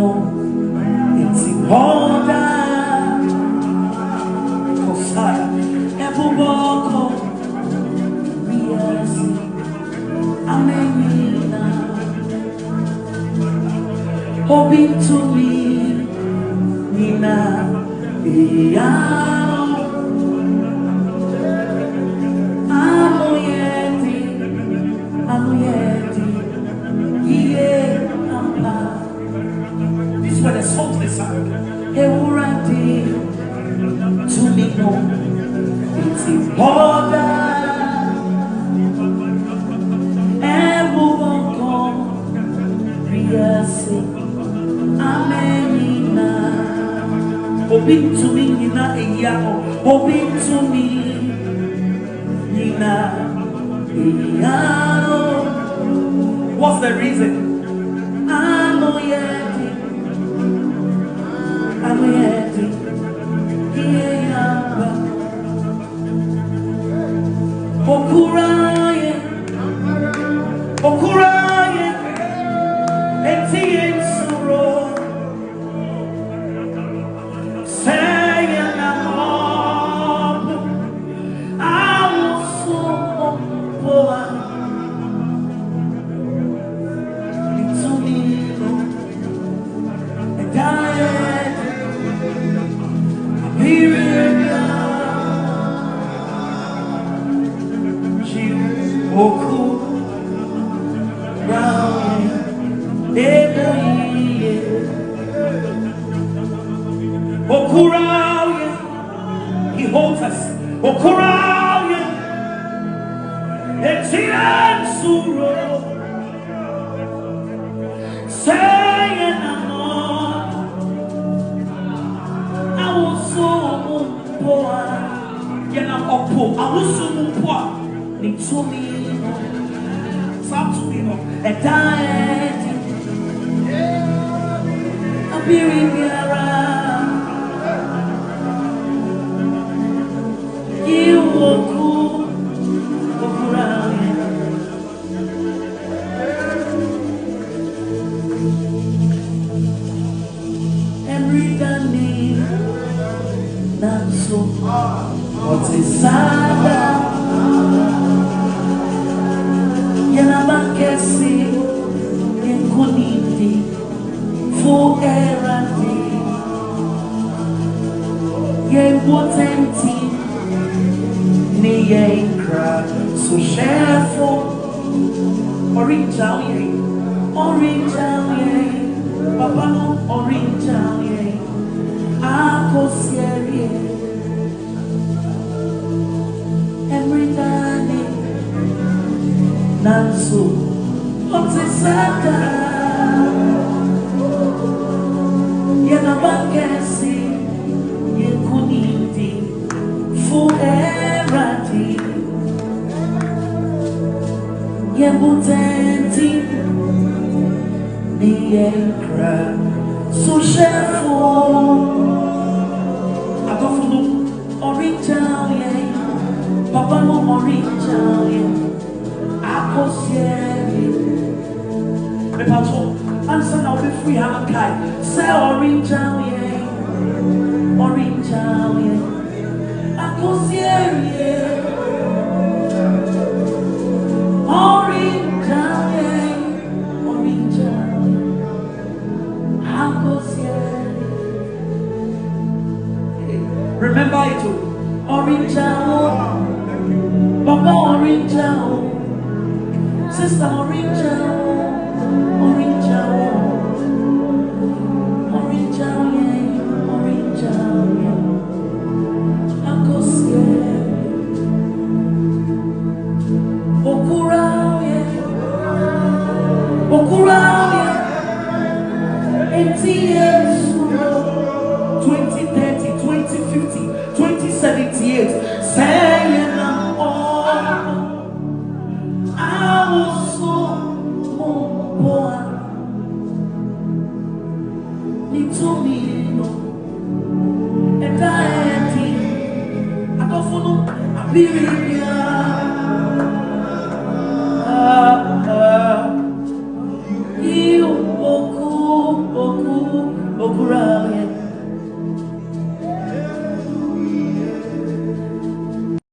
know it's important for fire. Every walk of yes, amen. Hoping to me, Nina, this is where the song is sang. To me, no, it's important. Everyone come, yes, amen. Hoping to me, Nina, hoping to me, Nina, what's the reason? Okura, Enti Yensuro, saying I'm up, I'm so poor. It's only a diet, a period. Okura, Okura, he holds us. Okura, Enti Yensuro, saying I was so poor. I was so poor. To me, some to me, a diet, a period. You walk around every day, not so. What's inside? Yanabakesi, Yankuniti, forever. Yeboah Twumasi, so shareful. Orange out, Papa no orange out, Ako Sierra, every day. Nanso, Otisaka, Yanabakesi, Yankuniti, forever. Yebutenti, Niekra, so shareful. I don't know, orange out, Papa no orange out. Answer now be free hand kai. Say orange out, orange out, orange remember it too. Orange out, Papa orange out. Sister orange, orange, orange, orange, Okura, Okura, Enti Yensuro, 2030, 2050, 2078.